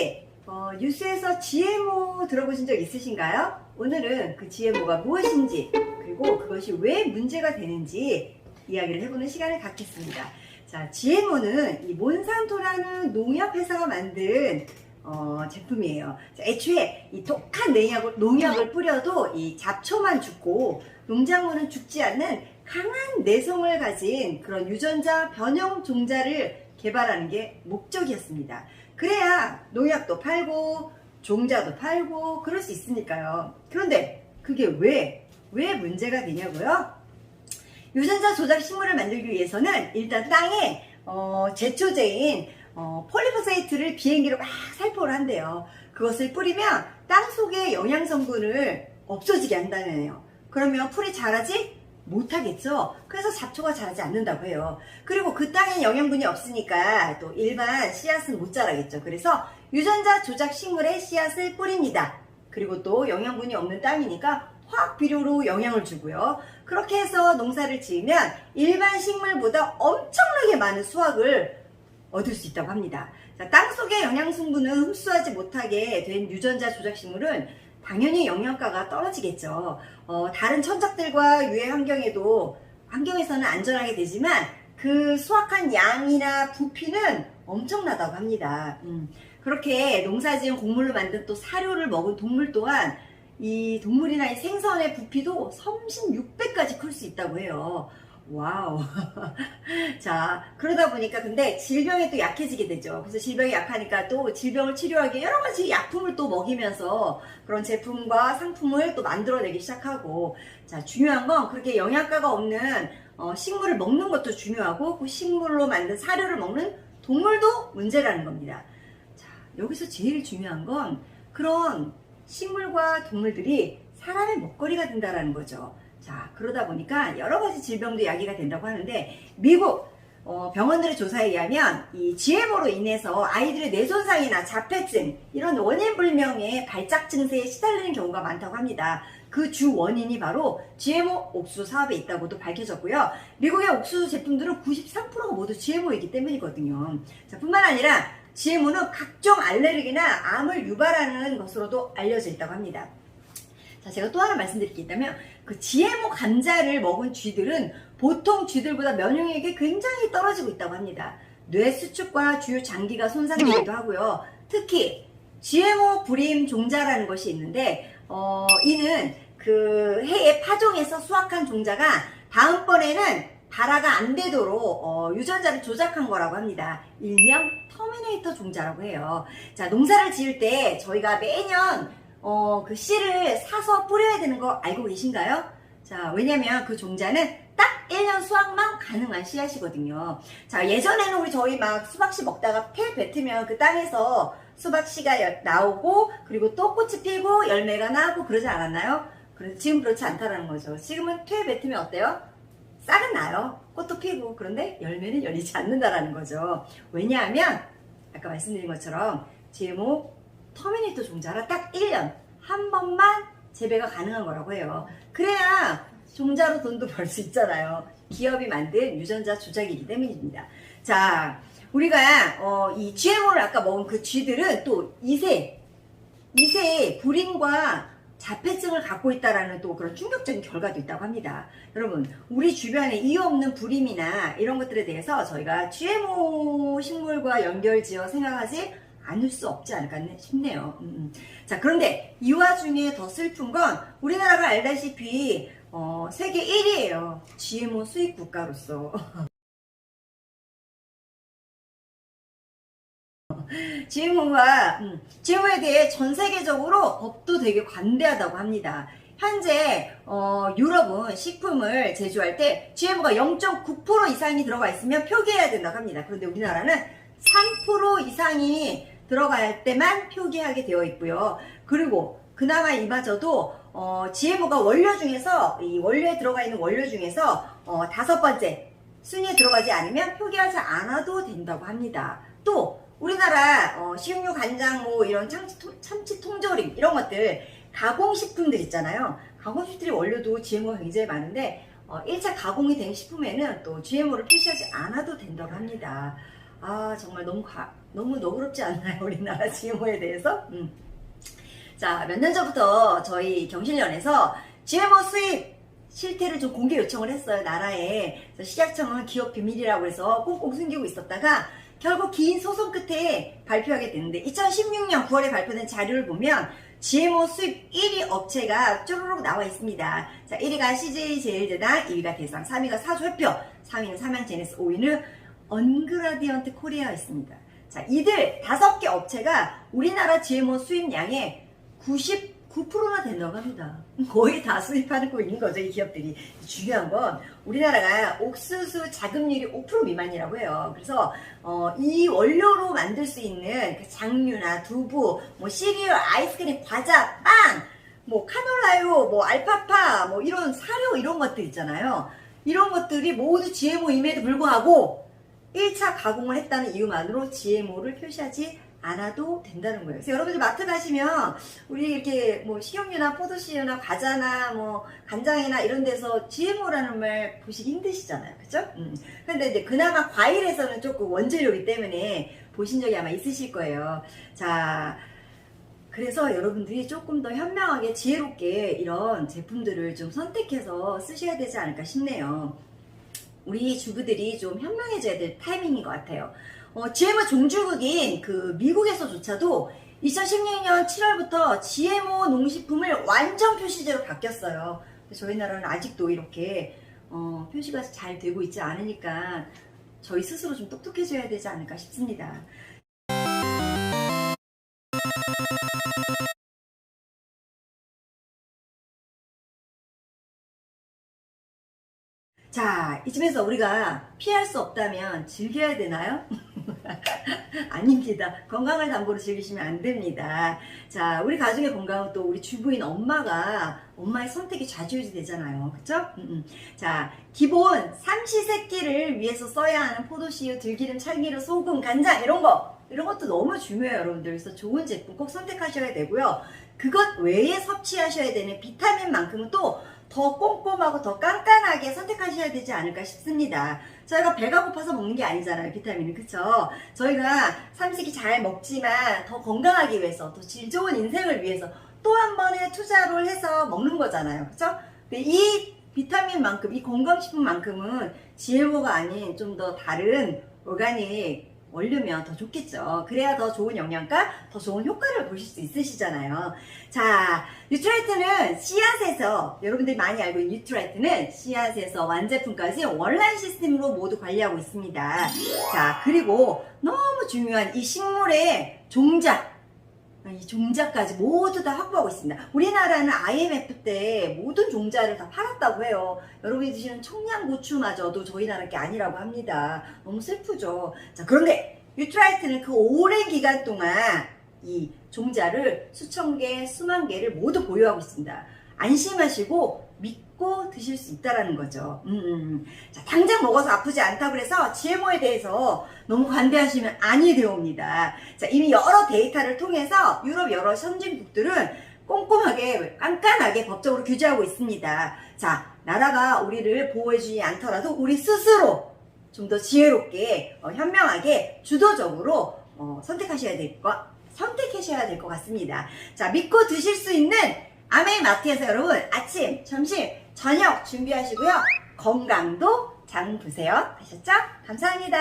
혹시 뉴스에서 GMO 들어보신 적 있으신가요? 오늘은 그 GMO가 무엇인지 그리고 그것이 왜 문제가 되는지 이야기를 해보는 시간을 갖겠습니다. 자, GMO는 이 몬산토라는 농약회사가 만든 제품이에요. 자, 애초에 이 독한 농약을 뿌려도 이 잡초만 죽고 농작물은 죽지 않는 강한 내성을 가진 그런 유전자 변형 종자를 개발하는 게 목적이었습니다. 그래야 농약도 팔고 종자도 팔고 그럴 수 있으니까요. 그런데 그게 왜 문제가 되냐고요? 유전자 조작 식물을 만들기 위해서는 일단 땅에 제초제인 폴리포스에이트를 비행기로 막 살포를 한대요. 그것을 뿌리면 땅 속의 영양 성분을 없어지게 한다네요. 그러면 풀이 자라지 못하겠죠. 그래서 잡초가 자라지 않는다고 해요. 그리고 그 땅에 영양분이 없으니까 또 일반 씨앗은 못 자라겠죠. 그래서 유전자 조작 식물의 씨앗을 뿌립니다. 그리고 또 영양분이 없는 땅이니까 화학 비료로 영양을 주고요. 그렇게 해서 농사를 지으면 일반 식물보다 엄청나게 많은 수확을 얻을 수 있다고 합니다. 자, 땅 속의 영양 성분을 흡수하지 못하게 된 유전자 조작 식물은 당연히 영양가가 떨어지겠죠. 다른 천적들과 유해 환경에서는 안전하게 되지만 그 수확한 양이나 부피는 엄청나다고 합니다. 그렇게 농사지은 곡물로 만든 또 사료를 먹은 동물 또한 이 동물이나 이 생선의 부피도 36배까지 클 수 있다고 해요. 와우. 자, 그러다 보니까 근데 질병에 또 약해지게 되죠. 그래서 질병이 약하니까 또 질병을 치료하기 여러 가지 약품을 또 먹이면서 그런 제품과 상품을 또 만들어내기 시작하고, 자, 중요한 건 그렇게 영양가가 없는 식물을 먹는 것도 중요하고 그 식물로 만든 사료를 먹는 동물도 문제라는 겁니다. 자, 여기서 제일 중요한 건 그런 식물과 동물들이 사람의 먹거리가 된다는 거죠. 자, 그러다 보니까 여러 가지 질병도 야기가 된다고 하는데 미국 병원들의 조사에 의하면 이 GMO로 인해서 아이들의 뇌손상이나 자폐증 이런 원인 불명의 발작 증세에 시달리는 경우가 많다고 합니다. 그 주 원인이 바로 GMO 옥수수 사업에 있다고도 밝혀졌고요. 미국의 옥수수 제품들은 93%가 모두 GMO이기 때문이거든요. 자, 뿐만 아니라 GMO는 각종 알레르기나 암을 유발하는 것으로도 알려져 있다고 합니다. 자, 제가 또 하나 말씀드릴 게 있다면 그 GMO 감자를 먹은 쥐들은 보통 쥐들보다 면역력이 굉장히 떨어지고 있다고 합니다. 뇌 수축과 주요 장기가 손상되기도 하고요. 특히 GMO 불임 종자라는 것이 있는데 이는 그 해에 파종해서 수확한 종자가 다음번에는 발화가 안 되도록 유전자를 조작한 거라고 합니다. 일명 터미네이터 종자라고 해요. 자, 농사를 지을 때 저희가 매년 그 씨를 사서 뿌려야 되는 거 알고 계신가요? 자, 왜냐면 그 종자는 딱 1년 수확만 가능한 씨앗이거든요. 자, 예전에는 저희 막 수박씨 먹다가 태 뱉으면 그 땅에서 수박씨가 나오고 그리고 또 꽃이 피고 열매가 나고 그러지 않았나요? 그래서 지금 그렇지 않다는 거죠. 지금은 퇴 뱉으면 어때요? 싹은 나요. 꽃도 피고. 그런데 열매는 열리지 않는다라는 거죠. 왜냐하면 아까 말씀드린 것처럼 GMO 터미네이터 종자라 딱 1년 한 번만 재배가 가능한 거라고 해요. 그래야 종자로 돈도 벌 수 있잖아요. 기업이 만든 유전자 조작이기 때문입니다. 자, 우리가 이 GMO를 아까 먹은 그 쥐들은 또 2세 불임과 자폐증을 갖고 있다라는 또 그런 충격적인 결과도 있다고 합니다. 여러분, 우리 주변에 이유 없는 불임이나 이런 것들에 대해서 저희가 GMO 식물과 연결지어 생각하지 않을 수 없지 않을까 싶네요. 자, 그런데 이 와중에 더 슬픈 건 우리나라가 알다시피 세계 1위예요. GMO 수입 국가로서. GMO에 대해 전 세계적으로 법도 되게 관대하다고 합니다. 현재 유럽은 식품을 제조할 때 GMO가 0.9% 이상이 들어가 있으면 표기해야 된다고 합니다. 그런데 우리나라는 3% 이상이 들어갈 때만 표기하게 되어 있고요. 그리고 그나마 이마저도 GMO가 원료에 들어가 있는 원료 중에서 5번째 순위에 들어가지 않으면 표기하지 않아도 된다고 합니다. 또 우리나라 식용유, 간장, 이런 참치 통조림 이런 것들 가공식품들 있잖아요. 가공식품들의 원료도 GMO가 굉장히 많은데 1차 가공이 된 식품에는 또 GMO를 표시하지 않아도 된다고 합니다. 아, 정말 너무 너무 너그럽지 않나요? 우리나라 GMO에 대해서? 자, 몇 년 전부터 저희 경실련에서 GMO 수입 실태를 좀 공개 요청을 했어요, 나라에. 그래서 식약청은 기업 비밀이라고 해서 꽁꽁 숨기고 있었다가 결국 긴 소송 끝에 발표하게 됐는데 2016년 9월에 발표된 자료를 보면 GMO 수입 1위 업체가 쪼르륵 나와 있습니다. 자, 1위가 CJ제일제당, 2위가 대상, 3위가 사조협표, 3위는 삼양제네스, 5위는 언그라디언트 코리아였습니다. 자, 이들 5개 업체가 우리나라 GMO 수입량의 99%나 된다고 합니다. 거의 다 수입하는 거 있는 거죠, 이 기업들이. 중요한 건 우리나라가 옥수수 자급률이 5% 미만이라고 해요. 그래서 이 원료로 만들 수 있는 그 장류나 두부, 뭐 시리얼, 아이스크림, 과자, 빵, 뭐 카놀라유, 뭐 알파파, 뭐 이런 사료 이런 것들 있잖아요. 이런 것들이 모두 GMO임에도 불구하고 1차 가공을 했다는 이유만으로 GMO를 표시하지 않아도 된다는 거예요. 그래서 여러분들 마트 가시면 우리 이렇게 뭐 식용유나 포도씨유나 과자나 뭐 간장이나 이런 데서 GMO라는 말 보시기 힘드시잖아요. 그죠? 근데 이제 그나마 과일에서는 조금 원재료이기 때문에 보신 적이 아마 있으실 거예요. 자, 그래서 여러분들이 조금 더 현명하게 지혜롭게 이런 제품들을 좀 선택해서 쓰셔야 되지 않을까 싶네요. 우리 주부들이 좀 현명해져야 될 타이밍인 것 같아요. GMO 종주국인 그 미국에서조차도 2016년 7월부터 GMO 농식품을 완전 표시제로 바뀌었어요. 저희 나라는 아직도 이렇게 표시가 잘 되고 있지 않으니까 저희 스스로 좀 똑똑해져야 되지 않을까 싶습니다. 자, 이쯤에서 우리가 피할 수 없다면 즐겨야 되나요? 아닙니다. 건강을 담보로 즐기시면 안 됩니다. 자, 우리 가족의 건강은 또 우리 주부인 엄마의 선택이 좌지우지 되잖아요. 그쵸? 자, 기본 삼시세끼를 위해서 써야 하는 포도씨유, 들기름, 참기름, 소금, 간장 이런 것도 너무 중요해요, 여러분들. 그래서 좋은 제품 꼭 선택하셔야 되고요. 그것 외에 섭취하셔야 되는 비타민만큼은 또 더 꼼꼼하고 더 깐깐하게 선택하셔야 되지 않을까 싶습니다. 저희가 배가 고파서 먹는 게 아니잖아요, 비타민은. 그쵸? 저희가 삼식이 잘 먹지만 더 건강하기 위해서, 더 질 좋은 인생을 위해서 또 한 번의 투자를 해서 먹는 거잖아요. 그쵸? 근데 이 비타민만큼, 이 건강식품만큼은 GMO가 아닌 좀 더 다른 오가닉 원료면 더 좋겠죠. 그래야 더 좋은 영양가, 더 좋은 효과를 보실 수 있으시잖아요. 자, 뉴트라이트는 씨앗에서, 여러분들이 많이 알고 있는 뉴트라이트는 씨앗에서 완제품까지 원라인 시스템으로 모두 관리하고 있습니다. 자, 그리고 너무 중요한 이 식물의 종자, 이 종자까지 모두 다 확보하고 있습니다. 우리나라는 IMF 때 모든 종자를 다 팔았다고 해요. 여러분이 드시는 청양고추마저도 저희 나라 게 아니라고 합니다. 너무 슬프죠. 자, 그런데 뉴트라이트는 그 오랜 기간 동안 이 종자를 수천 개, 수만 개를 모두 보유하고 있습니다. 안심하시고 믿고 드실 수 있다라는 거죠. 자, 당장 먹어서 아프지 않다고 해서 GMO에 대해서 너무 관대하시면 아니 되옵니다. 자, 이미 여러 데이터를 통해서 유럽 여러 선진국들은 꼼꼼하게, 깐깐하게 법적으로 규제하고 있습니다. 자, 나라가 우리를 보호해주지 않더라도 우리 스스로 좀 더 지혜롭게, 현명하게, 주도적으로 선택하셔야 될 것 같습니다. 자, 믿고 드실 수 있는 아메이 마트에서 여러분 아침, 점심, 저녁 준비하시고요. 건강도 장 보세요. 아셨죠? 감사합니다.